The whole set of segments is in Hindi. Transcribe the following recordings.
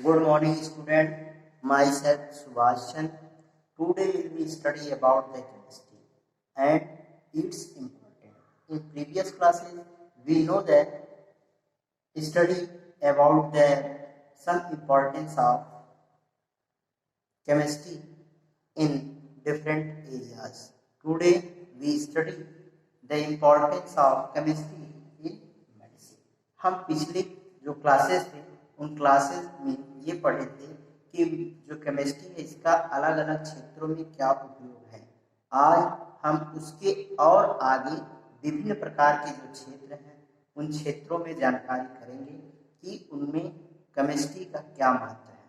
Good morning, student. Myself Subhash Chandra. Today we will study about the chemistry and its importance. In previous classes, we know that study about the some importance of chemistry in different areas. Today we study the importance of chemistry in medicine. हम पिछले जो क्लासेस थे उन क्लासेस में ये पढ़े थे कि जो केमिस्ट्री है इसका अलग अलग क्षेत्रों में क्या उपयोग है। आज हम उसके और आगे विभिन्न प्रकार के जो क्षेत्र हैं उन क्षेत्रों में जानकारी करेंगे कि उनमें केमिस्ट्री का क्या महत्व है।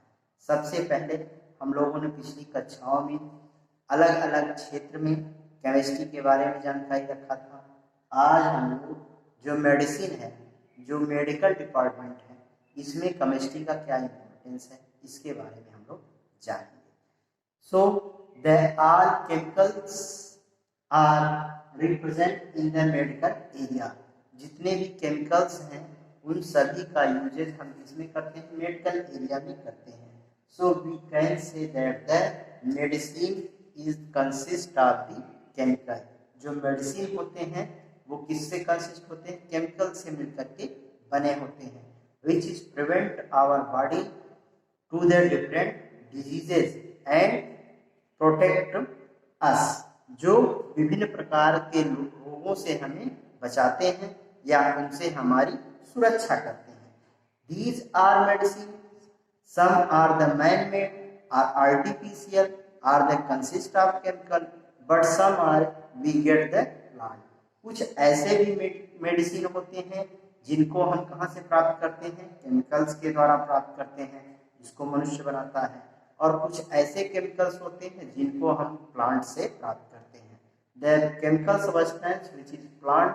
सबसे पहले हम लोगों ने पिछली कक्षाओं में अलग अलग क्षेत्र में केमिस्ट्री के बारे में जानकारी रखा था। आज हम लोग जो मेडिसिन है, जो मेडिकल डिपार्टमेंट है, इसमें केमिस्ट्री का क्या इम्पोर्टेंस है इसके बारे में हम लोग जानेंगे। So the all chemicals are represent in the medical area. जितने भी केमिकल्स हैं उन सभी का यूजेज हम इसमें करते हैं, मेडिकल एरिया में करते हैं। So we can say that the medicine is consist of the chemical. जो मेडिसिन होते हैं वो किससे कंसिस्ट होते हैं? केमिकल से मिलकर के बने होते हैं। which is prevent our body to the different diseases and protect us। जो विभिन्न प्रकार के रोगों से हमें बचाते हैं या उनसे हमारी सुरक्षा करते हैं। These are medicine, some are the man-made or artificial or they consist of chemical, but some are we get the plant। कुछ ऐसे भी मेडिसिन होते हैं जिनको हम कहाँ से प्राप्त करते हैं? केमिकल्स के द्वारा प्राप्त करते हैं, जिसको मनुष्य बनाता है। और कुछ ऐसे केमिकल्स होते हैं जिनको हम प्लांट से प्राप्त करते हैं। The chemical substance which is plant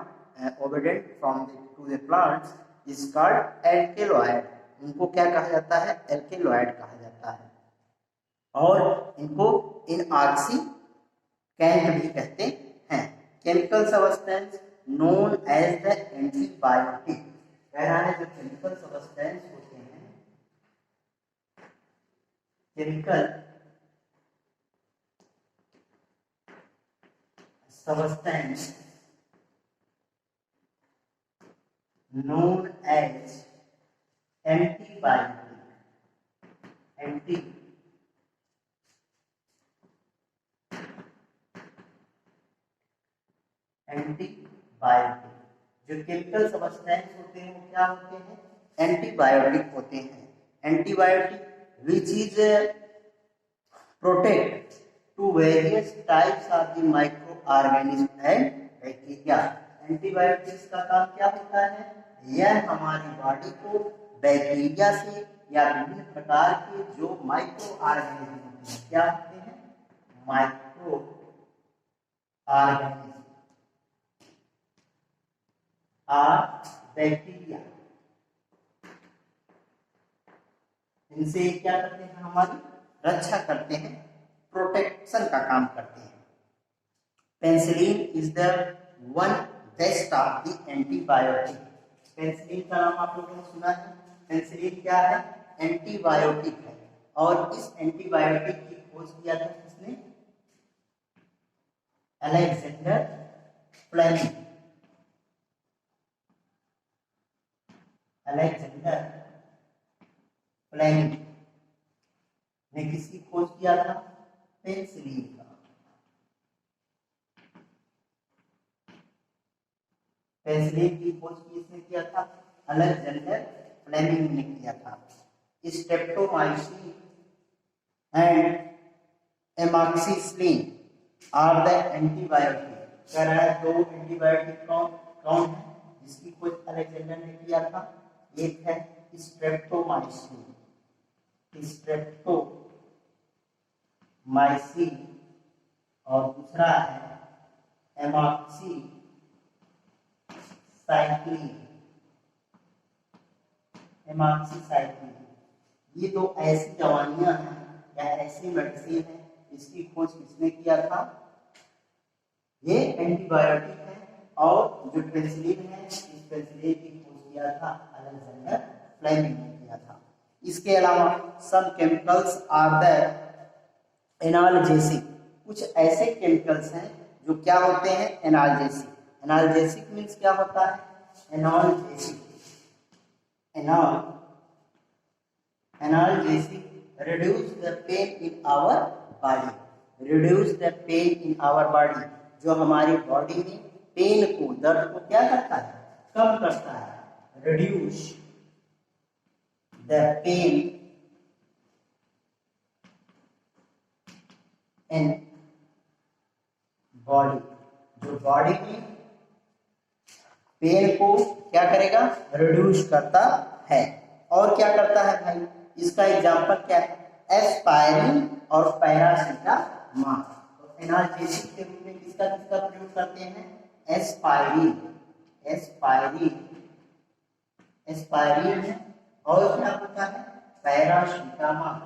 obedient from to the plants is called alkaloid. उनको क्या कहा जाता है? एल्केलॉइड कहा जाता है। और इनको इनऑक्सीडेंट भी कहते हैं। Chemical substance known as the antibiotic। कह रहा है जो केमिकल सब्सटेंस होते हैं, chemical substance known as antibiotic। Antibiotic जो केमिकल सब्सटेंस होते हैं वो क्या होते हैं? एंटीबायोटिक होते हैं। Antibiotic which is protect to various types of the micro organism and bacteria. Antibiotics का काम क्या होता है? यह हमारी बॉडी को बैक्टीरिया से या विभिन्न प्रकार के जो माइक्रो ऑर्गेनिज्म होते हैं, क्या होते हैं? माइक्रो ऑर्गेनिज्म और बैक्टीरिया, इनसे क्या करते हैं? हमारी रक्षा करते हैं, प्रोटेक्शन का काम करते हैं। Penicillin is the one best of the antibiotic. Penicillin का नाम आप लोगों ने सुना है। पेनिसिलिन क्या है? एंटीबायोटिक है। और इस एंटीबायोटिक की खोज किया था किसने? Alexander Fleming. अलेक्जेंडर फ्लेमिंग ने किसकी खोज किया था? पेनिसिलिन का। पेनिसिलिन की खोज किसने किया था? अलेक्जेंडर फ्लेमिंग ने किया था। Streptomycin and amoxicillin are the antibiotic. कह रहा है दो एंटीबायोटिक कौन है जिसकी खोज अलेक्जेंडर ने किया था? एक है स्ट्रेप्टोमाइसिन और दूसरा है एमॉक्सिसाइक्लिन। ये दो ऐसी दवाइयां हैं या ऐसी मेडिसिन है इसकी खोज किसने किया था? ये एंटीबायोटिक है। और जो पेनिसिलिन है, इस पेनिसिलिन की खोज किया था अलेक्जेंडर फ्लेमिंग ने किया था। इसके अलावा some chemicals are the analgesic, कुछ ऐसे केमिकल्स हैं जो क्या होते हैं, एनाल्जेसिक। एनाल्जेसिक मीन्स क्या होता है, analgesic, analgesic reduce the pain in our body, reduce the pain in our body, जो हमारी बॉडी में पेन को, दर्द को क्या करता है, कम करता है। Reduce the pain in body, जो बॉडी में पेन को क्या करेगा, रिड्यूस करता है। और क्या करता है भाई, इसका एग्जांपल क्या है, एस्पायरिन और पैरासीटामोल। तो एनाल्जेसिक के रूप में किसका किसका प्रयोग करते हैं, एस्पायरिन, एस्पायरिन है, और क्या होता है, पैरासीटामोल,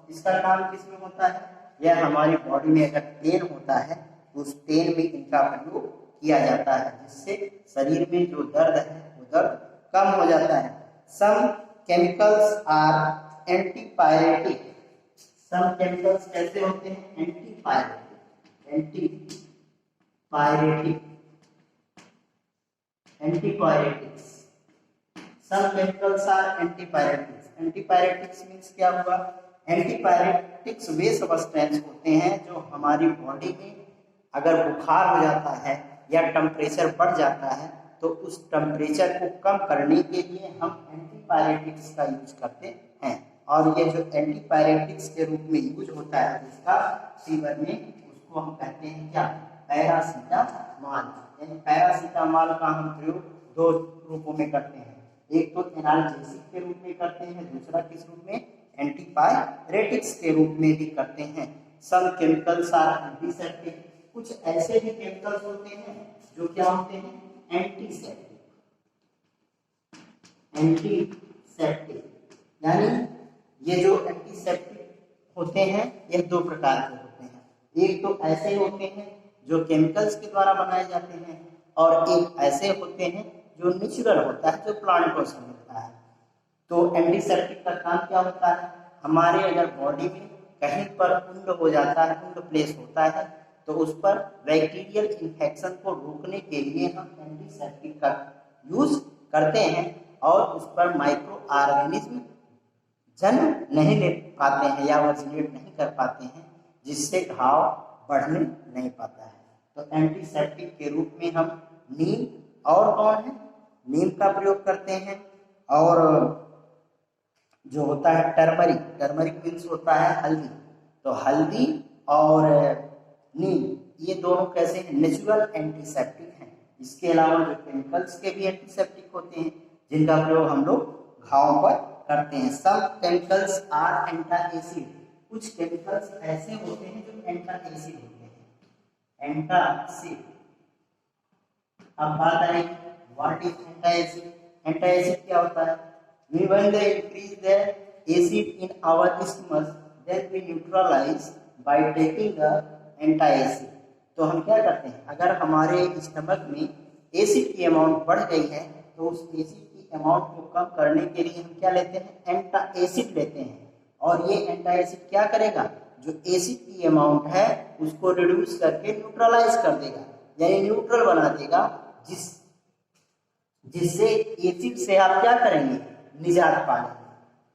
इसका काम किसमें होता है, यह हमारी बॉडी में अगर पेन होता है तो उस पेन में इनका प्रयोग किया जाता है, जिससे शरीर में जो दर्द है वो दर्द कम हो जाता है। Some chemicals are antipyretic, some chemicals कैसे होते हैं, antipyretics. Some chemicals are antipyretics, antipyretics means क्या हुआ, एंटीपायरेटिक्स वे सब्सटेंस होते हैं जो हमारी बॉडी में अगर बुखार हो जाता है या टेम्परेचर बढ़ जाता है तो उस टेम्परेचर को कम करने के लिए हम एंटीपायरेटिक्स का यूज करते हैं। और ये जो एंटीपायरेटिक्स के रूप में यूज होता है इसका फीवर में, उसको हम कहते हैं क्या, पैरासीटामोल। यानी पैरासीटामोल का हम प्रयोग दो रूपों में करते हैं, एक तो एनाल्जेसिक के रूप में करते हैं, दूसरा किस रूप में, एंटीपायरेटिक्स के रूप में भी करते हैं। सम केमिकल्स आर एंटीसेप्टिक, कुछ ऐसे भी केमिकल्स होते हैं जो क्या होते हैं, एंटीसेप्टिक, यानी ये जो एंटीसेप्टिक होते हैं यह दो प्रकार के होते हैं, एक तो ऐसे होते हैं जो केमिकल्स के द्वारा बनाए जाते हैं, और एक ऐसे होते हैं जो नेचुरल होता है, जो प्लांटों से मिलता है। तो एंटीसेप्टिक का काम क्या होता है, हमारे अगर बॉडी में कहीं पर वुंड हो जाता है, वुंड प्लेस होता है, तो उस पर बैक्टीरियल इन्फेक्शन को रोकने के लिए हम एंटीसेप्टिक का यूज करते हैं, और उस पर माइक्रो ऑर्गेनिज्म जन्म नहीं ले पाते हैं या वर्जिनेट नहीं कर पाते हैं, जिससे घाव बढ़ने नहीं पाता है। तो एंटीसेप्टिक के रूप में हम नीम, और कौन है, नीम का प्रयोग करते हैं, और जो होता है टर्मरिक, टर्मरिक मीन्स होता है हल्दी, तो हल्दी और नीम ये दोनों कैसे हैं, नेचुरल एंटीसेप्टिक हैं। इसके अलावा जो केमिकल्स के भी एंटीसेप्टिक होते हैं जिनका प्रयोग हम लोग घावों पर करते हैं। सम केमिकल्स आर एंटाएसिड, कुछ केमिकल्स ऐसे होते हैं जो एंटाएसिड होते हैं, एंटाएसिड। अब बात आई व्हाट इज एंटाएसिड, एंटाएसिड क्या होता है, when they increase the acid in our stomach then we neutralize by taking the antacid। तो हम क्या करते हैं, अगर हमारे स्टमक में एसिड की अमाउंट बढ़ गई है तो उस एसिड की अमाउंट को कम करने के लिए हम क्या लेते हैं, एंटाएसिड लेते हैं, और ये एंटाएसिड क्या करेगा, जो एसिड की अमाउंट है उसको रिड्यूस करके न्यूट्रलाइज कर देगा, यानी न्यूट्रल बना देगा, जिससे एसिड से आप क्या करेंगे, निजात पाएंगे।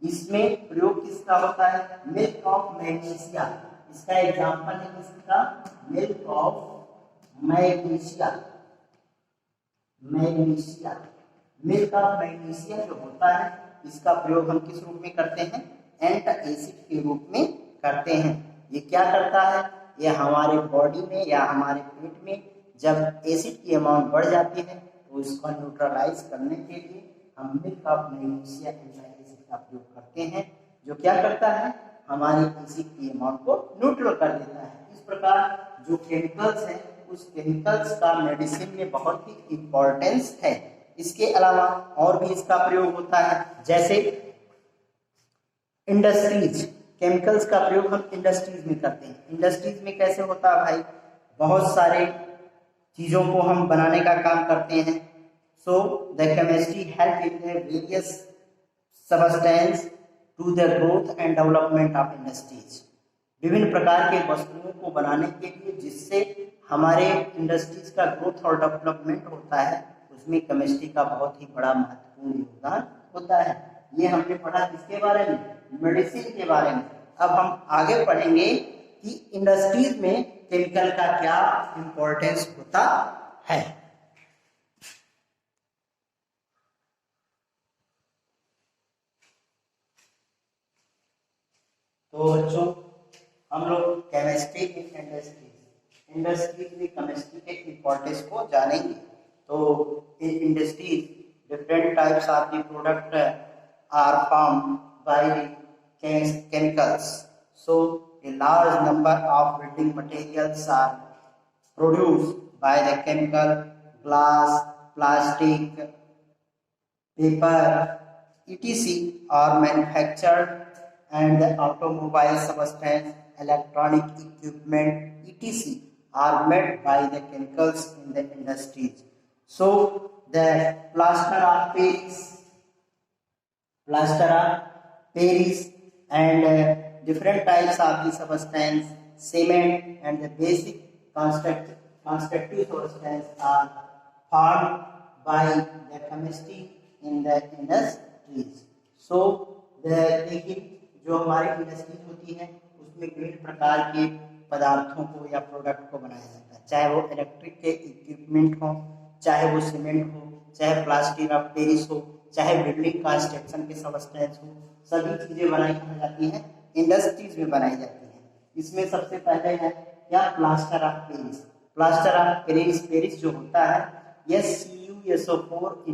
इसमें प्रयोग किसका होता है, मिल्क ऑफ मैग्नीशिया, इसका एग्जांपल है किसका, milk of magnesia, milk of magnesia जो होता है इसका प्रयोग हम किस रूप में करते हैं, एंटाएसिड के रूप में करते हैं। ये क्या करता है, ये हमारे बॉडी में या हमारे पेट में जब एसिड की अमाउंट बढ़ जाती है तो इसको न्यूट्रलाइज करने के लिए हम मिल्क ऑफ मैग्नीशिया एंटाएसिड का प्रयोग करते हैं, जो क्या करता है, हमारी एसिड की अमाउंट को न्यूट्रल कर देता है। इस प्रकार जो केमिकल्स हैं उस केमिकल्स का मेडिसिन में बहुत ही इम्पोर्टेंस है। इसके अलावा और भी इसका प्रयोग होता है, जैसे इंडस्ट्रीज, केमिकल्स का प्रयोग हम इंडस्ट्रीज में करते हैं। इंडस्ट्रीज में कैसे होता है भाई, बहुत सारे चीज़ों को हम बनाने का काम करते हैं। So the chemistry help in the various substance to the growth and development of industries. विभिन्न प्रकार के वस्तुओं को बनाने के लिए जिससे हमारे इंडस्ट्रीज का ग्रोथ और डेवलपमेंट होता है, उसमें केमिस्ट्री का बहुत ही बड़ा महत्वपूर्ण योगदान होता है। ये हमने पढ़ा किसके बारे में? मेडिसिन के बारे में। अब हम आगे पढ़ेंगे कि इंडस्ट्रीज में केमिकल का क्या इंपॉर्टेंस होता है। तो बच्चों, हम लोग केमिस्ट्री इन इंडस्ट्रीज में केमिस्ट्री के इंपॉर्टेंस को जानेंगे। तो in industries different types of the product are formed by the chemicals. So a large number of building materials are produced by the chemical. Glass, plastic, paper, etc. are manufactured, and the automobile substance, electronic equipment, etc. are made by the chemicals in the industries. So the plaster of Paris and different types of the substance, cement and the basic constructive substance are formed by the chemistry in the industries. So लेकिन जो हमारी इंडस्ट्रीज होती है उसमें विभिन्न प्रकार के पदार्थों को या प्रोडक्ट को बनाया जाता है, चाहे वो इलेक्ट्रिक के इक्विपमेंट हो, चाहे वो सीमेंट हो, चाहे प्लास्टर ऑफ पेरिस हो, चाहे बिल्डिंग कंस्ट्रक्शन के सबस्टेंस हो, सभी चीजें बनाई जाती हैं इंडस्ट्रीज में बनाई जाती हैं। इसमें सबसे पहले है क्या? Plaster of Paris. Plaster of Paris जो होता है यह CuSO4 ×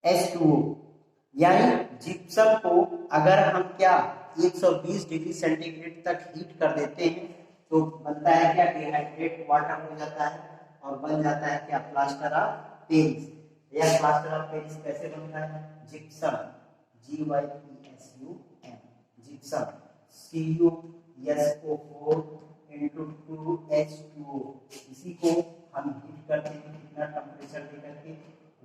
2H2O, यानी जिप्सम को अगर हम क्या 120 डिग्री सेंटीग्रेड तक हीट कर देते हैं तो बनता है क्या? डिहाइड्रेट वाटर हो जाता है और बन जाता है क्या? Plaster of Paris. यह प्लास्टर ऑफ पेरिस कैसे बनता है? Gypsum, GYPSUM, gypsum, CuSO4 × 2H2O। इसी को हम हीट करते हैं, कितना टेम्परेचर देकर के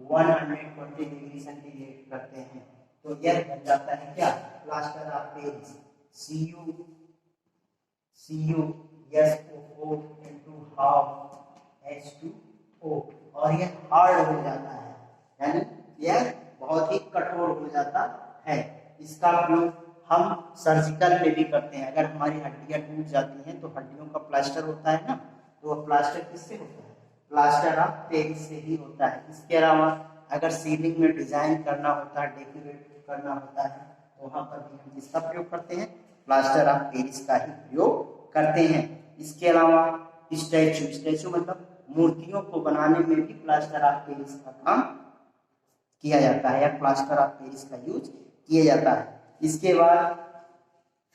120 डिग्री सेंटीग्रेड करते हैं तो यह बन जाता है क्या? Plaster of Paris, CuSO4 × 12H2O, और यह हार्ड हो जाता है, यानी यह बहुत ही कठोर हो जाता है। इसका प्रयोग हम सर्जिकल में भी करते हैं। अगर हमारी हड्डियां टूट जाती हैं तो हड्डियों का प्लास्टर होता है ना, तो वह प्लास्टर किससे होता है? प्लास्टर ऑफ पेरिस से ही होता है। इसके अलावा अगर सीलिंग में डिजाइन करना होता है, डेकोरेट करना होता है, तो वहां पर भी हम किसका प्रयोग करते हैं? प्लास्टर ऑफ पेरिस का ही प्रयोग करते हैं। इसके अलावा स्टैचू मतलब मूर्तियों को बनाने में भी प्लास्टर ऑफ पेरिस का काम किया जाता है या प्लास्टर ऑफ पेरिस का यूज किया जाता है। इसके बाद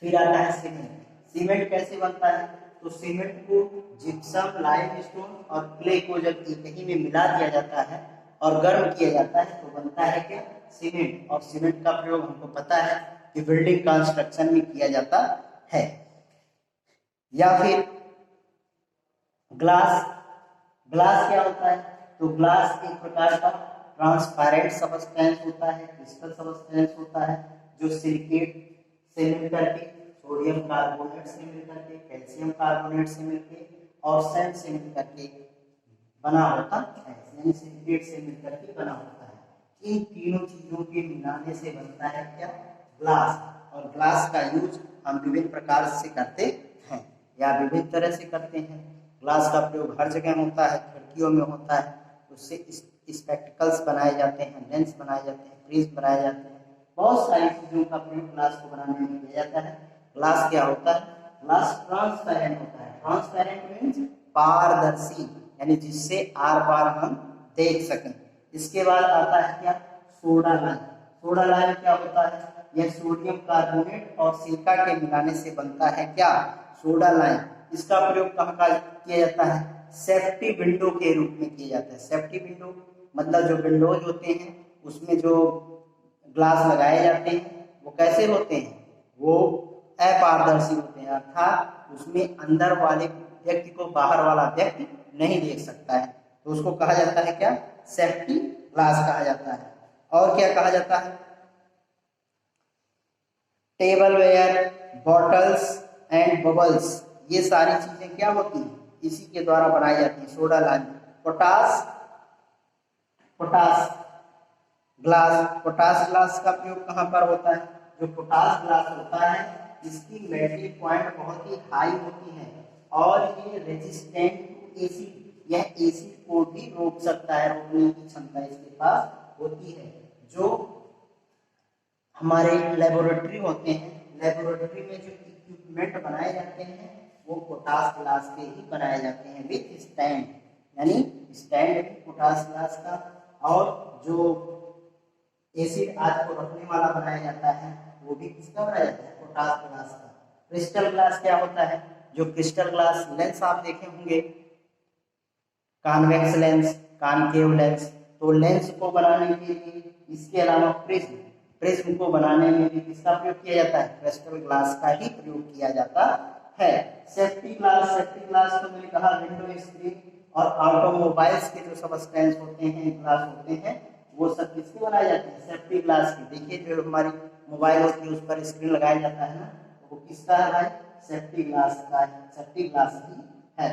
फिर आता है सीमेंट। सीमेंट कैसे बनता है? तो सीमेंट को जिप्सम, लाइमस्टोन और क्ले को जब एक ही में मिला दिया जाता है और गर्म किया जाता है तो बनता है क्या? सीमेंट। और सीमेंट का प्रयोग हमको पता है कि बिल्डिंग कंस्ट्रक्शन में किया जाता है। या फिर ग्लास क्या होता है? तो ग्लास एक प्रकार का ट्रांसपेरेंट सबस्टेंस होता है, क्रिस्टल सबस्टेंस होता है, जो सिलिकेट से मिलकर के, सोडियम कार्बोनेट से मिलकर के, कैल्शियम कार्बोनेट से मिलकर और सैंड से मिलकर के बना होता है, यानी सिलिकेट से मिलकर के बना होता है। इन तीनों चीजों के मिलाने से बनता है क्या? ग्लास। और ग्लास का यूज हम विभिन्न प्रकार से करते हैं या विभिन्न तरह से करते हैं। ग्लास का प्रयोग हर जगह होता है, खिड़कियों में होता है, उससे स्पेक्टिकल्स बनाए जाते हैं, लेंस बनाए जाते हैं, प्रिज्म बनाए जाते हैं, बहुत सारी चीजों का प्रयोग ग्लास को बनाने में किया जाता है। ग्लास क्या होता है? ग्लास ट्रांसपेरेंट होता है। ट्रांसपेरेंट मीन्स पारदर्शी, यानी जिससे आर पार हम देख सकें। इसके बाद आता है क्या? Soda lime. सोडा लाइम क्या होता है? यह सोडियम कार्बोनेट और सिलिका के मिलाने से बनता है क्या? Soda lime. इसका प्रयोग कहाँ किया जाता है? सेफ्टी विंडो के रूप में किया जाता है। सेफ्टी विंडो मतलब जो विंडोज होते हैं उसमें जो ग्लास लगाए जाते हैं वो कैसे होते हैं? वो अपारदर्शी होते हैं, अर्थात उसमें अंदर वाले व्यक्ति को बाहर वाला व्यक्ति नहीं देख सकता है, तो उसको कहा जाता है क्या, सेफ्टी ग्लास कहा जाता है। और क्या कहा जाता है, टेबलवेयर, बॉटल्स एंड बबल्स, ये सारी चीजें क्या होती हैं, इसी के द्वारा बनाई जाती है, soda lime. Potash potash potash glass का प्रयोग कहाँ पर होता है, जो पोटास ग्लास होता है इसकी मेल्टिंग पॉइंट बहुत ही हाई होती है और ये रेजिस्टेंट टू एसिड, यह एसिड को भी रोक सकता है, रोकने की क्षमता इसके पास होती है। जो हमारे लेबोरेटरी होते हैं, लेबोरेटरी में जो इक्विपमेंट बनाए जाते हैं वो पोटास ग्लास के ही बनाए जाते हैं विथ स्टैंड, यानी स्टैंड पोटास ग्लास का। और जो एसिड आदि को रखने वाला बनाया जाता है वो भी किसका बनाया जाता है, पोटास ग्लास का। क्रिस्टल ग्लास क्या होता है, जो क्रिस्टल ग्लास लेंस आप देखे होंगे, कॉन्वेक्स लेंस, कॉनकेव लेंस, तो लेंस को बनाने के लिए, इसके अलावा प्रिज्म को बनाने में भी किसका प्रयोग किया जाता है, क्रिस्टल ग्लास का ही प्रयोग किया जाता है। सेफ्टी ग्लास तो मैंने कहा विंडो स्क्रीन और ऑटोमोबाइल्स के जो सब्सटेंस होते हैं, ग्लास होते हैं, वो सब किसके बनाए जाते हैं, सेफ्टी ग्लास के। देखिए जो हमारी मोबाइल होती है उस पर स्क्रीन लगाया जाता है ना, वो किसका है, सेफ्टी ग्लास का, सेफ्टी ग्लास ही है।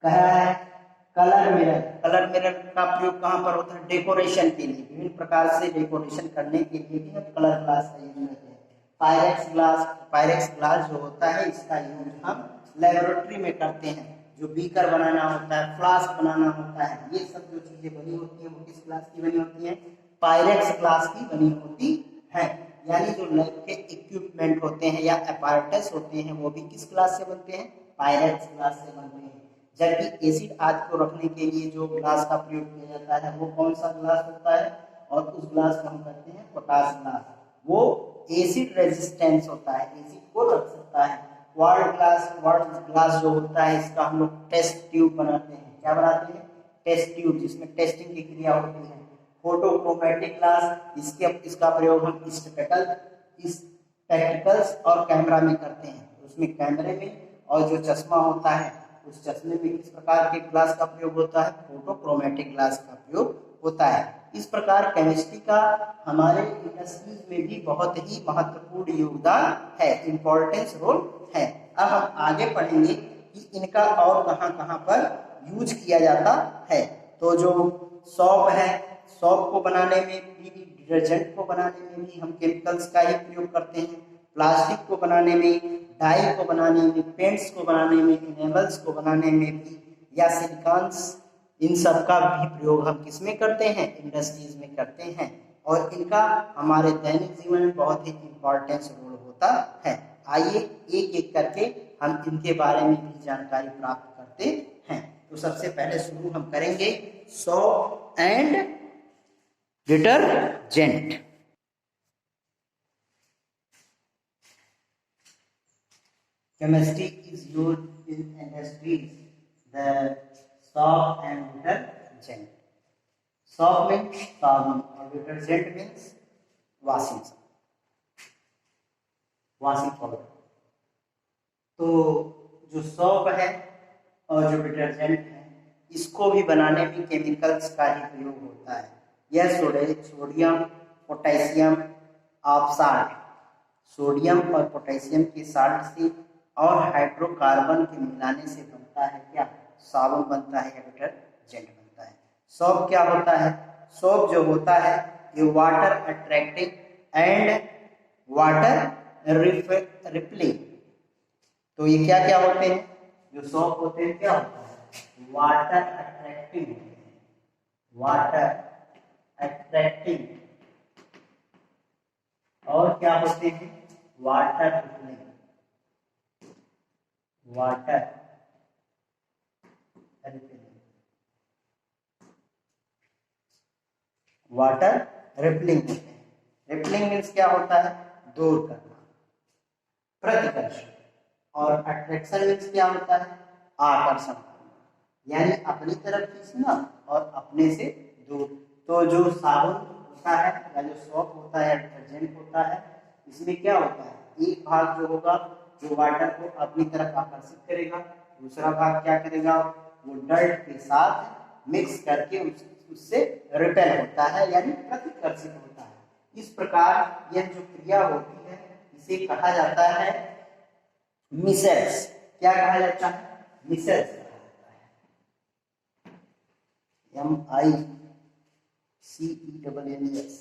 कह रहा है कलर मिरर का प्रयोग कहाँ पर होता है, डेकोरेशन के लिए, विभिन्न प्रकार से डेकोरेशन करने के लिए भी हम कलर ग्लास का यूज करते हैं। पायरेक्स ग्लास जो होता है इसका यूज हम लेबोरेटरी में करते हैं, जो बीकर बनाना होता है, फ्लास्क बनाना होता है, ये सब जो चीजें बनी होती हैं वो किस ग्लास की बनी होती हैं, पायरेक्स ग्लास की बनी होती है। यानी जो लैब के इक्विपमेंट होते हैं या अपैरेटस होते हैं वो भी किस ग्लास से बनते हैं, पायरेक्स ग्लास से बनते हैं। जबकि एसिड आदि को रखने के लिए जो ग्लास का प्रयोग किया जाता है वो कौन सा ग्लास होता है, और उस ग्लास को हम कहते हैं पोटास ग्लास। वो एसिड रेजिस्टेंस होता है, एसिड को रख सकता है। क्वार्ट्ज ग्लास जो होता है इसका हम लोग टेस्ट ट्यूब बनाते हैं, क्या बनाते हैं, टेस्ट ट्यूब, जिसमें टेस्टिंग की क्रिया होती है। फोटोक्रोमेटिक ग्लास, इसका प्रयोग हम स्पेक्टिकल्स और कैमरा में करते हैं, उसमें कैमरे में और जो चश्मा होता है उस चश्मे में किस प्रकार के ग्लास का प्रयोग होता है, फोटोक्रोमेटिक ग्लास का प्रयोग होता है। इस प्रकार केमिस्ट्री का हमारे इंडस्ट्रीज में भी बहुत ही महत्वपूर्ण योगदान है, इम्पोर्टेंस रोल है। अब हम आगे पढ़ेंगे कि इनका और कहां कहां पर यूज किया जाता है। तो जो सौंफ है, सौंफ को बनाने में भी, डिटर्जेंट को बनाने में भी हम केमिकल्स का ही प्रयोग करते हैं। प्लास्टिक को बनाने में, डाई को बनाने में, पेंट्स को बनाने में, इनेबल्स को बनाने में भी, या सिलिकॉन्स, इन सब का भी प्रयोग हम किसमें करते हैं, इंडस्ट्रीज में करते हैं। और इनका हमारे दैनिक जीवन में बहुत ही इम्पोर्टेंस रोल होता है। आइए एक एक करके हम इनके बारे में भी जानकारी प्राप्त करते हैं। तो सबसे पहले शुरू हम करेंगे सौंफ and detergent. Chemistry is used in industries, the soap and detergent. Soap means साबुन और detergent means washing powder. तो जो सोप है और जो डिटर्जेंट है इसको भी बनाने में केमिकल्स का ही प्रयोग होता है। यह सोडियम पोटेशियम ऑक्साइड, सोडियम और पोटेशियम के साल्ट से और हाइड्रोकार्बन के मिलाने से बनता है क्या, साबुन बनता है या डिटर्जेंट बनता है। सोप क्या होता है, सोप जो होता है ये water attractive and water repelling. तो ये क्या क्या होते हैं, जो सोप होते हैं क्या होता है, वाटर अट्रैक्टिव होते हैं, वाटर अट्रैक्टिव, और क्या होते हैं, वाटर रिपेलिंग, वाटर रिपेलिंग होते हैं। रिपेलिंग मीन्स क्या होता है, दूर करना, प्रतिकर्षण, और अट्रैक्शन मीन्स क्या होता है, आकर्षण करना, यानी अपनी तरफ खींचना और अपने से दूर। तो जो साबुन होता है या जो सोप होता है, डिटर्जेंट होता है, इसमें क्या होता है, एक भाग जो होगा जो वाटर को अपनी तरफ आकर्षित करेगा, दूसरा भाग क्या करेगा, वो डर्ट के साथ मिक्स करके उससे रिपेल होता है यानी प्रतिकर्षित होता है। इस प्रकार यह जो क्रिया होती है इसे कहा जाता है मिसेल्स। क्या कहा जाता है? मिसेल्स कहा जाता है। MICELLS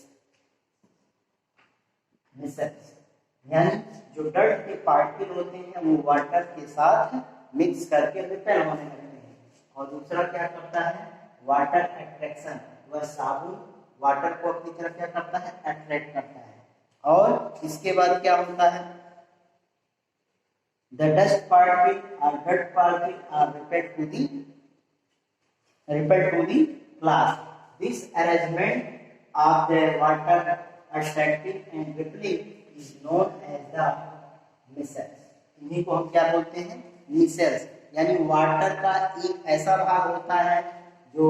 micelles. यानी जो डर्ट के पार्टिकल होते हैं वो वाटर के साथ मिक्स करके रिपेल होने लगते हैं। और दूसरा क्या करता है, वाटर अट्रैक्शन, वह साबुन वाटर को अपनी तरफ क्या करता है, अट्रैक्ट करता है। और इसके बाद क्या होता है, the dust particle or dirt particle are repelled to the glass. This arrangement of the water attracting and repelling is known as the micelles. इन्हीं को हम क्या बोलते हैं, मिसेल्स। यानी वाटर का एक ऐसा भाग होता है जो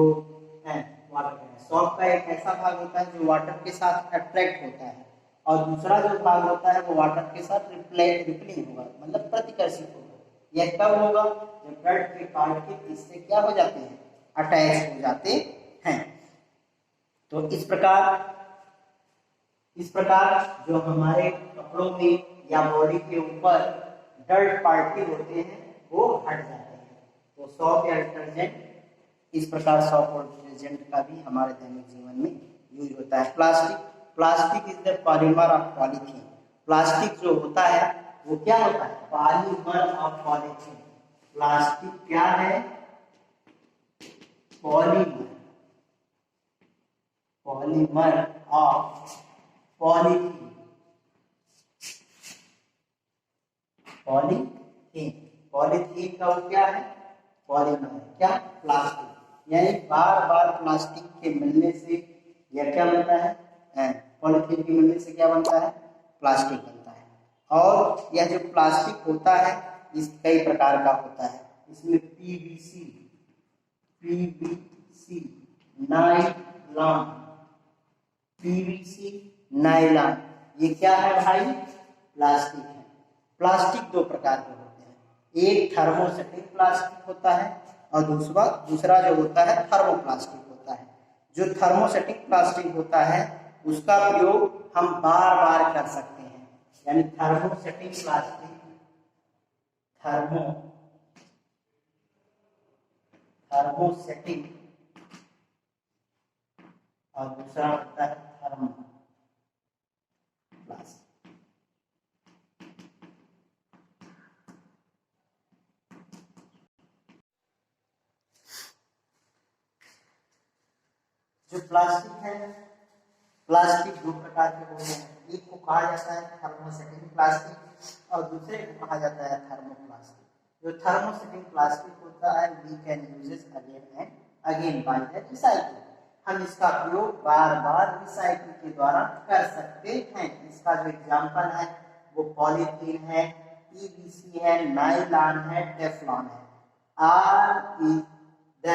सॉल्ट का एक ऐसा भाग होता है जो वाटर के साथ अट्रैक्ट होता है, और दूसरा जो भाग होता है वो वाटर के साथ रिपेलिंग होगा, मतलब प्रतिकर्षित होगा। यह कब होगा, जब डर्ट के पार्टिकल इससे क्या हो जाते हैं, अटैच हो जाते हैं। तो इस प्रकार जो हमारे कपड़ों में या बॉडी के ऊपर डर्ट पार्टिकल होते हैं वो हट जाते हैं। तो सॉप या डिटर्जेंट, इस प्रकार सॉप और डिटर्जेंट का भी हमारे दैनिक जीवन में यूज होता है। Plastic is the polymer of polythene. Plastic जो होता है वो क्या होता है, पॉलीमर ऑफ पॉलीथीन। प्लास्टिक क्या है, पॉलीमर ऑफ पॉलीथीन। पॉलीथीन का वो क्या है, पॉलीमर है, क्या, प्लास्टिक। यानी बार बार प्लास्टिक के मिलने से यह क्या बनता है, पॉलीथीन के मिलने से क्या बनता है, प्लास्टिक बनता है। और यह जो प्लास्टिक होता है इस कई प्रकार का होता है। इसमें पीवीसी, नायलॉन, ये क्या है भाई, प्लास्टिक है। प्लास्टिक दो प्रकार के होते हैं, एक थर्मोसेटिक प्लास्टिक होता है और दूसरा जो होता है थर्मोप्लास्टिक होता है। जो थर्मोसेटिक प्लास्टिक होता है उसका प्रयोग हम बार बार कर सकते हैं, यानी थर्मोसेटिक प्लास्टिक, थर्मोसेटिक, और दूसरा होता है थर्मोप्लास्टिक। जो प्लास्टिक है, प्लास्टिक दो प्रकार के होते हैं, एक को कहा जाता है थर्मोसेटिक प्लास्टिक और दूसरे को कहा जाता है थर्मोप्लास्टिक। जो थर्मोसेटिक प्लास्टिक होता है we can use it again and again by the recycling. हम इसका प्रयोग बार बार रिसाइकिल के द्वारा कर सकते हैं। इसका जो एग्जाम्पल है वो पॉलीथीन है, पीवीसी है, नायलॉन है, टेफ्लॉन है। Are is the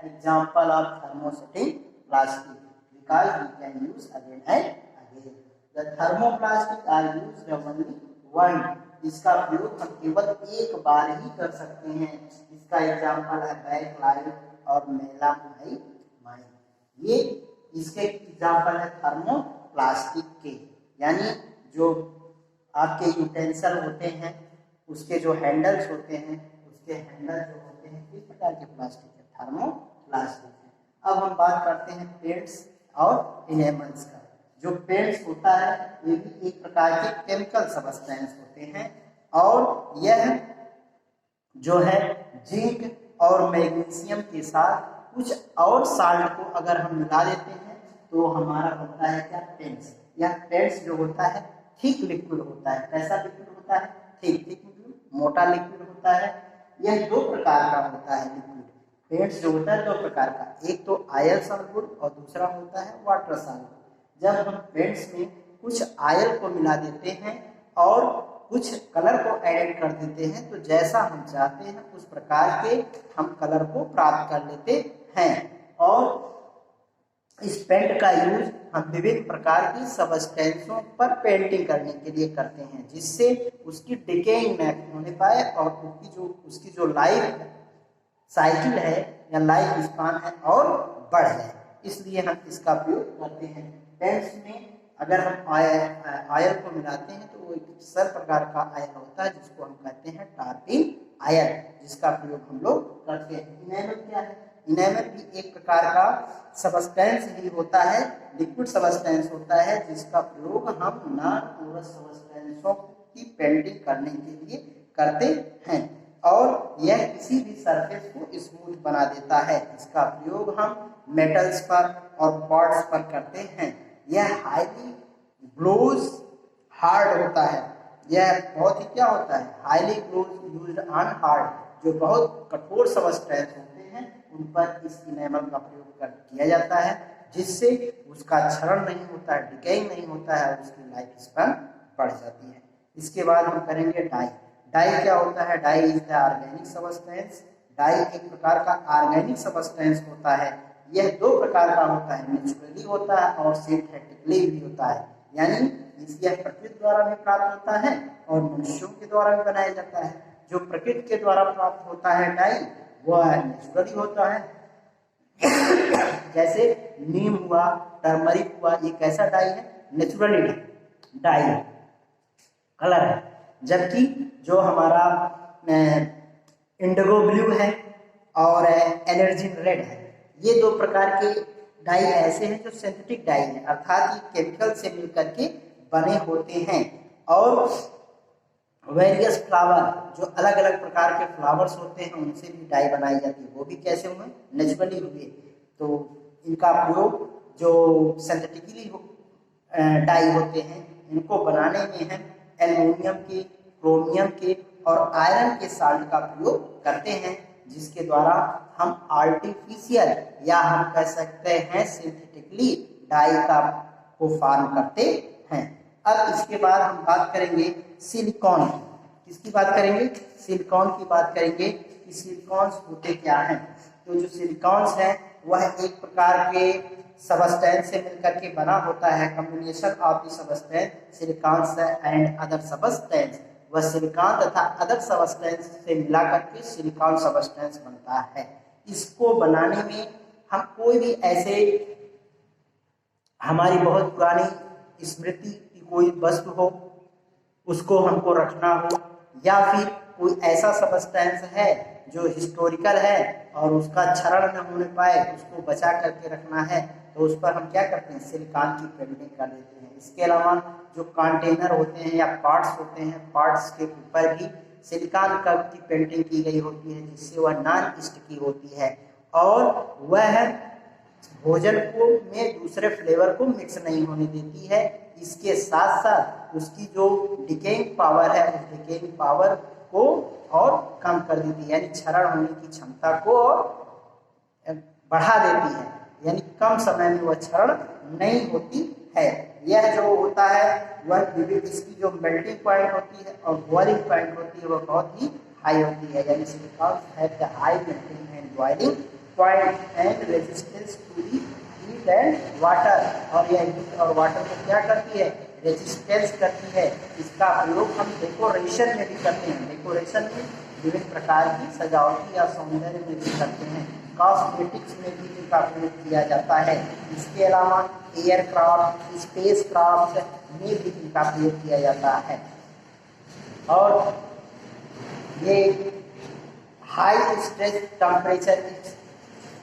example of thermosetting plastic because we can use again and again. The thermoplastic are used only one. इसका प्रयोग हम केवल एक बार ही कर सकते हैं। इसका एग्जाम्पल है बैकलाइट और मेलामाइन। ये इसके एग्जाम्पल है थर्मोप्लास्टिक के, यानी जो आपके यूटेंसिल होते हैं उसके जो हैंडल्स होते हैं, उसके हैंडल जो होते हैं किस प्रकार के प्लास्टिक है, थर्मोप्लास्टिक। अब हम बात करते हैं पेंट्स और इनेमल्स का। जो पेंट्स होता है ये भी एक प्रकार के केमिकल सब्सटेंस होते हैं, और यह जो है जिंक और मैग्नीशियम के साथ कुछ और साल्ट को अगर हम मिला देते हैं तो हमारा होता है क्या, पेंट्स। यह पेंट्स जो होता है थिक लिक्विड होता है। कैसा लिक्विड होता है, थिक लिक्विड, मोटा लिक्विड होता है। यह दो प्रकार का होता है लिक्विड। पेंट्स जो होता है दो प्रकार का, एक तो आयल सॉल्युबल और दूसरा होता है वाटर सॉल्युबल। जब हम पेंट्स में कुछ आयल को मिला देते हैं और कुछ कलर को ऐड कर देते हैं तो जैसा हम चाहते हैं उस प्रकार के हम कलर को प्राप्त कर लेते हैं। और इस पेंट का यूज हम विभिन्न प्रकार की सबस्टेंसों पर पेंटिंग करने के लिए करते हैं, जिससे उसकी डिकेइंग न होने पाए और उसकी जो लाइफ साइकिल है या लाइफ स्पान है और बढ़ जाए, इसलिए हम इसका प्रयोग करते हैं। पेंट्स में अगर हम आयल को मिलाते हैं तो वो एक सर प्रकार का आयल होता है जिसको हम कहते हैं टार्पिन आयल, जिसका प्रयोग हम लोग करते हैं। इनेमल क्या है? इनेमल भी एक प्रकार का सबस्टेंस ही होता है, लिक्विड सबस्टेंस होता है, जिसका प्रयोग हम नॉन पोरस सबस्टेंसों की पेंटिंग करने के लिए करते हैं और यह किसी भी सरफेस को स्मूथ बना देता है। इसका प्रयोग हम मेटल्स पर और पॉट्स पर करते हैं। यह हाईली ग्लोज हार्ड होता है। यह बहुत ही क्या होता है? Highly glows used on hard, जो बहुत कठोर सबस्टेंस होते हैं उन पर इस इनेमल का प्रयोग किया जाता है, जिससे उसका क्षरण नहीं होता है, डिकेइंग नहीं होता है, उसकी लाइफ स्पैन बढ़ जाती है। इसके बाद हम करेंगे डाई। डाई क्या होता है? Dye is the organic substance. Dye एक प्रकार का ऑर्गेनिक सबस्टेंस होता है। यह दो प्रकार का होता है, नेचुरली होता है और सिंथेटिकली भी होता है, यानी यह प्रकृति द्वारा भी प्राप्त होता है और मनुष्यों के द्वारा भी बनाया जाता है। जो प्रकृति के द्वारा प्राप्त होता है डाई, वह नेचुरली होता है, जैसे नीम हुआ, टर्मरिक हुआ, ये कैसा डाई है? नेचुरली डाई कलर है। जबकि जो हमारा इंडिगो ब्लू है और एनर्जी रेड है, ये दो प्रकार के डाई ऐसे हैं जो सिंथेटिक डाई है, अर्थात ये केमिकल से मिलकर के बने होते हैं। और वेरियस फ्लावर, जो अलग अलग प्रकार के फ्लावर्स होते हैं, उनसे भी डाई बनाई जाती है, वो भी कैसे हुए? नेचुरली हुए। तो इनका प्रयोग जो सिंथेटिकली डाई होते हैं, इनको बनाने में हम एल्युमिनियम के, क्रोमियम के और आयरन के साल्ट का प्रयोग करते हैं, जिसके द्वारा हम आर्टिफिशियल या हम कह सकते हैं सिंथेटिकली डाई का को फॉर्म करते हैं। अब इसके बाद हम बात करेंगे सिलिकॉन की। किसकी बात करेंगे? सिलिकॉन की बात करेंगे कि सिलिकॉन्स होते क्या हैं। तो जो सिलिकॉन्स है वह एक प्रकार के सबस्टेंस से मिलकर के बना होता है, combination of the substance silicones and other substance. वह सिलिकॉन तथा अदर सबस्टेंस से मिला करके सिलिकॉन सबस्टेंस बनता है। इसको बनाने में हम कोई भी ऐसे हमारी बहुत पुरानी स्मृति की कोई वस्तु हो, उसको हमको रखना हो, या फिर कोई ऐसा सबस्टेंस है जो हिस्टोरिकल है और उसका क्षरण न होने पाए, उसको बचा करके रखना है, तो उस पर हम क्या करते हैं? सिलिकॉन की पेंटिंग कर देते हैं। इसके अलावा जो कंटेनर होते हैं या पार्ट्स होते हैं, पार्ट्स के ऊपर भी सिलिकॉन की पेंटिंग की गई होती है, जिससे वह नॉन स्टिकी होती है और वह भोजन को में दूसरे फ्लेवर को मिक्स नहीं होने देती है। इसके साथ साथ उसकी जो डिकेइंग पावर है, उस डिकेइंग पावर को और कम कर देती है, यानी क्षरण होने की क्षमता को और बढ़ा देती है, यानी कम समय में वह क्षरण नहीं होती है। यह जो होता है वह इसकी जो मेल्टिंग पॉइंट होती है और बॉइलिंग पॉइंट होती है, वह बहुत ही हाई होती है, यानी silicon have the high melting and boiling point and resistance to the heat and water. और यह हीट और वाटर को क्या करती है? रेजिस्टेंस करती है। इसका प्रयोग हम डेकोरेशन में भी करते हैं। डेकोरेशन में विभिन्न प्रकार की सजावटी या सौंदर्य में भी करते हैं। कॉस्मेटिक्स में भी इनका प्रयोग किया जाता है। इसके अलावा एयरक्राफ्ट, स्पेस क्राफ्ट में भी इनका प्रयोग किया जाता है। और ये हाई स्ट्रेस टेम्परेचर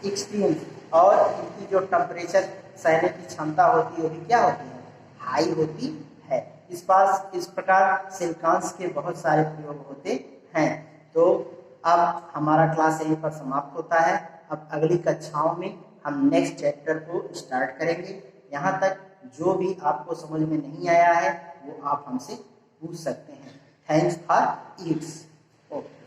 एक्सट्रीम, और इनकी जो टेम्परेचर सहने की क्षमता होती है वो भी क्या होती है? हाई होती है। इस प्रकार सिलिकॉन्स के बहुत सारे प्रयोग होते हैं। तो अब हमारा क्लास यहीं पर समाप्त होता है। अब अगली कक्षाओं में हम नेक्स्ट चैप्टर को स्टार्ट करेंगे। यहाँ तक जो भी आपको समझ में नहीं आया है वो आप हमसे पूछ सकते हैं। Thanks for its. ओके।